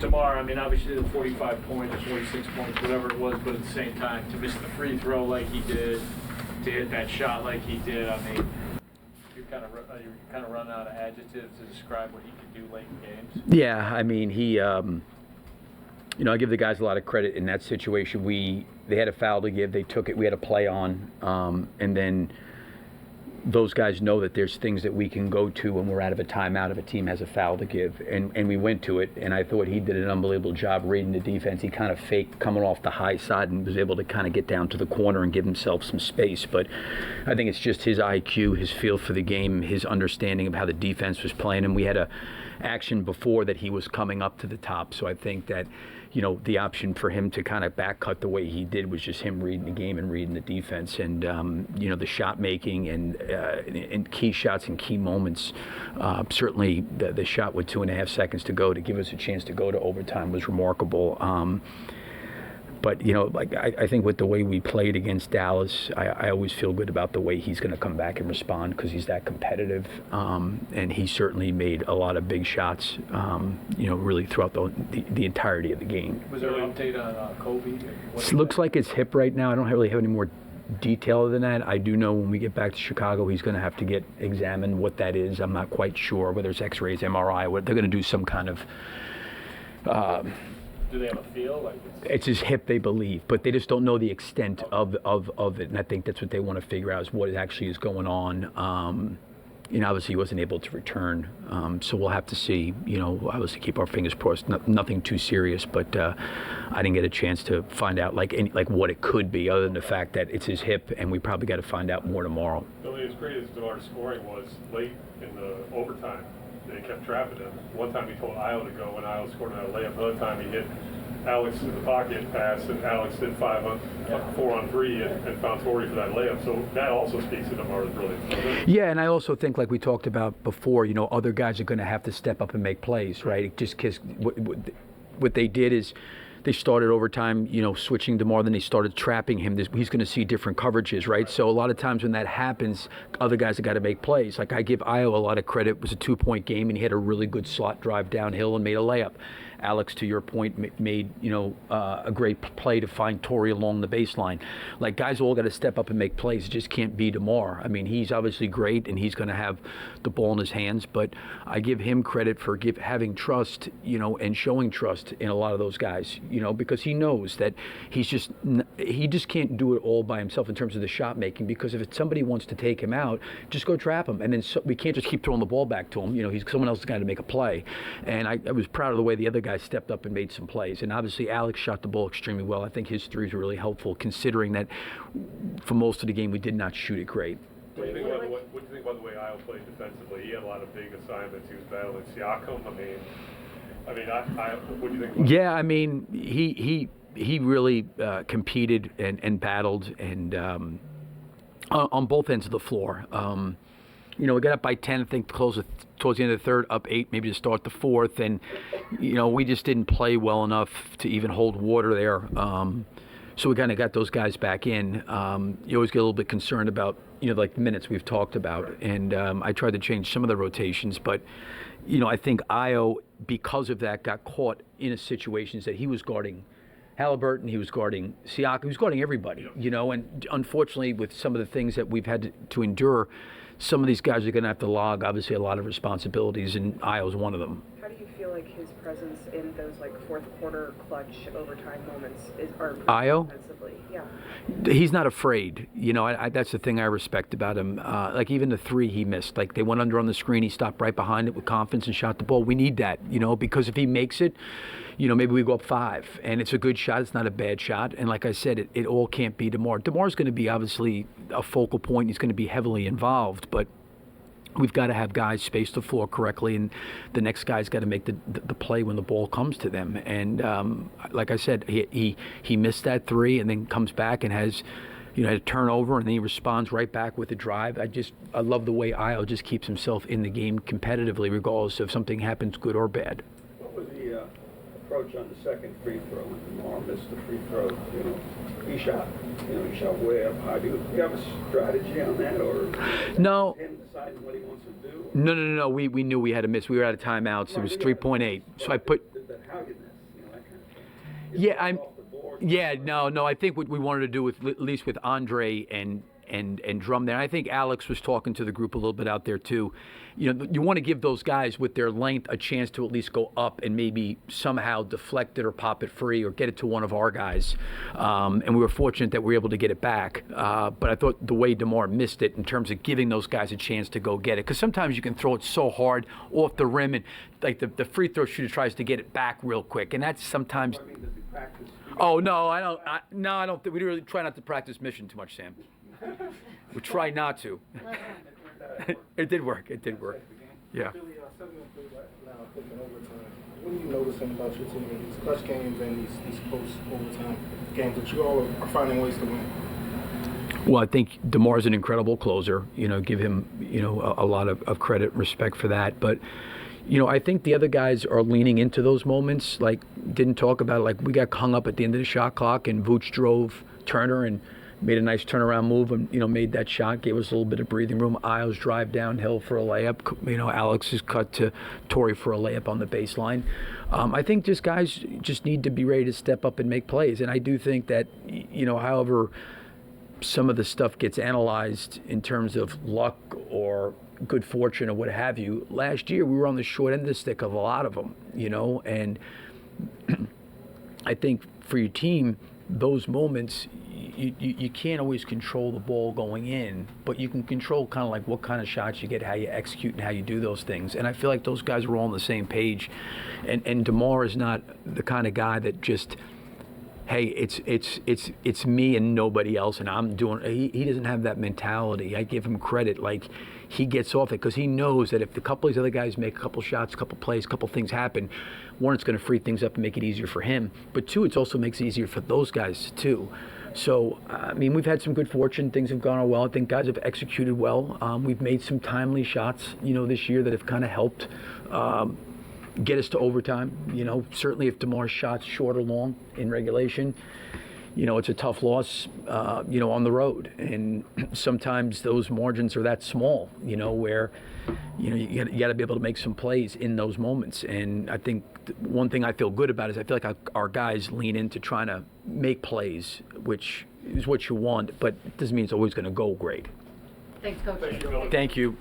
DeMar, I mean, obviously the 45 points or 46 points, whatever it was, but at the same time, to miss the free throw like he did, to hit that shot like he did, I mean, you're kind of running out of adjectives to describe what he could do late in games. Yeah, I mean, he, I give the guys a lot of credit in that situation. They had a foul to give, they took it, we had a play on, and then those guys know that there's things that we can go to when we're out of a timeout if a team has a foul to give. And we went to it, and I thought he did an unbelievable job reading the defense. He kind of faked coming off the high side and was able to kind of get down to the corner and give himself some space. But I think it's just his IQ, his feel for the game, his understanding of how the defense was playing. And we had a action before that he was coming up to the top. So I think that, the option for him to kind of back cut the way he did was just him reading the game and reading the defense. And, the shot making and key shots and key moments. Certainly the shot with 2.5 seconds to go to give us a chance to go to overtime was remarkable. But, I think with the way we played against Dallas, I always feel good about the way he's going to come back and respond because he's that competitive. And he certainly made a lot of big shots, really throughout the entirety of the game. Was there an update on Kobe? It looks like it's hip right now. I don't really have any more detail than that. I do know when we get back to Chicago, he's going to have to get examined what that is. I'm not quite sure whether it's X-rays, MRI. They're going to do some kind of... Do they have a feel? It's his hip, they believe, but they just don't know the extent of it, and I think that's what they want to figure out is what actually is going on. Obviously he wasn't able to return, so we'll have to see. Obviously keep our fingers crossed. Nothing too serious, but I didn't get a chance to find out like what it could be, other than the fact that it's his hip, and we probably got to find out more tomorrow. Billy, as great as DeMar's scoring was late in the overtime, they kept trapping him. One time he told Io to go, and Io scored another layup. Another time he hit Alex in the pocket pass, and Alex did 4-on-3 and found Torrey for that layup. So that also speaks to DeMar's brilliance. Yeah, and I also think, like we talked about before, other guys are going to have to step up and make plays, right? Just because what they did is they started overtime, switching DeMar, then they started trapping him. He's going to see different coverages, right? So a lot of times when that happens, other guys have got to make plays. Like I give Io a lot of credit. It was a 2-point game, and he had a really good slot drive downhill and made a layup. Alex, to your point, made a great play to find Torrey along the baseline. Like guys all got to step up and make plays. It just can't be DeMar. I mean, he's obviously great, and he's going to have the ball in his hands. But I give him credit for having trust, and showing trust in a lot of those guys, because he knows that he just can't do it all by himself in terms of the shot making. Because if somebody wants to take him out, just go trap him, and then we can't just keep throwing the ball back to him. Someone else has got to make a play. And I was proud of the way the other guys stepped up and made some plays. And obviously Alex shot the ball extremely well. I think his threes were really helpful, considering that for most of the game we did not shoot it great. What do you think about the way Io played defensively? He had a lot of big assignments. He was battling Siakam. What do you think about Yeah, I mean, he really competed and battled and on both ends of the floor. We got up by 10, I think, towards the end of the third, up 8, maybe to start the fourth. And, we just didn't play well enough to even hold water there. So we kind of got those guys back in. You always get a little bit concerned about, like the minutes we've talked about. And I tried to change some of the rotations. But, I think Io, because of that, got caught in a situations that he was guarding Halliburton, he was guarding Siakam, he was guarding everybody, And unfortunately, with some of the things that we've had to endure, some of these guys are going to have to log, obviously, a lot of responsibilities, and Io's one of them. How do you feel like his presence in those fourth quarter clutch overtime moments are Io? Offensively? Yeah. He's not afraid. That's the thing I respect about him. Even the 3 he missed, they went under on the screen, he stopped right behind it with confidence and shot the ball. We need that, because if he makes it, maybe we go up 5, and it's a good shot. It's not a bad shot. And like I said, it all can't be DeMar. DeMar's going to be obviously a focal point. He's going to be heavily involved, but we've got to have guys space the floor correctly, and the next guy's got to make the play when the ball comes to them. And like I said, he missed that 3 and then comes back and has had a turnover, and then he responds right back with a drive. I love the way Io just keeps himself in the game competitively, regardless if something happens good or bad. What was the approach on the second free throw when DeMar missed the free throw? He shot way up high. Do you have a strategy on that, or no? Him deciding what he wants to do? No. We knew we had to miss. We were out of timeouts. It was 3.8. So I put. How did this? Yeah, off the board. Yeah, no. I think what we wanted to do with at least with Andre and Drum there. I think Alex was talking to the group a little bit out there too. You know, you want to give those guys with their length a chance to at least go up and maybe somehow deflect it or pop it free or get it to one of our guys. And we were fortunate that we were able to get it back. But I thought the way DeMar missed it in terms of giving those guys a chance to go get it, because sometimes you can throw it so hard off the rim and like the free throw shooter tries to get it back real quick, and that's sometimes. I mean, does he practice? Oh no, I don't. I don't. We really try not to practice mission too much, Sam. We try not to. It did work. It did work. Yeah. Really, 7 3 right now, clicking overtime. What are you noticing about your team in these clutch games and these post overtime games that you all are finding ways to win? Well, I think DeMar's an incredible closer. You know, give him a lot of credit, respect for that. But I think the other guys are leaning into those moments. Like, didn't talk about it. Like, we got hung up at the end of the shot clock, and Vooch drove Turner and made a nice turnaround move and, made that shot, gave us a little bit of breathing room. Isles drive downhill for a layup. Alex's cut to Torrey for a layup on the baseline. I think just guys just need to be ready to step up and make plays. And I do think that, however some of the stuff gets analyzed in terms of luck or good fortune or what have you, last year we were on the short end of the stick of a lot of them, and I think for your team, those moments, you can't always control the ball going in, but you can control kind of like what kind of shots you get, how you execute, and how you do those things. And I feel like those guys are all on the same page. And DeMar is not the kind of guy that just, hey, it's me and nobody else, and I'm doing. He doesn't have that mentality. I give him credit. Like, he gets off it because he knows that if a couple of these other guys make a couple shots, a couple plays, a couple things happen, one, it's going to free things up and make it easier for him. But two, it also makes it easier for those guys too. So, we've had some good fortune. Things have gone well. I think guys have executed well. We've made some timely shots, this year that have kind of helped get us to overtime. Certainly if DeMar's shots short or long in regulation, it's a tough loss, on the road. And sometimes those margins are that small, where, you got to be able to make some plays in those moments. And I think one thing I feel good about is I feel like our guys lean into trying to make plays, which is what you want, but it doesn't mean it's always going to go great. Thanks, Coach. Thank you, Billy. Thank you.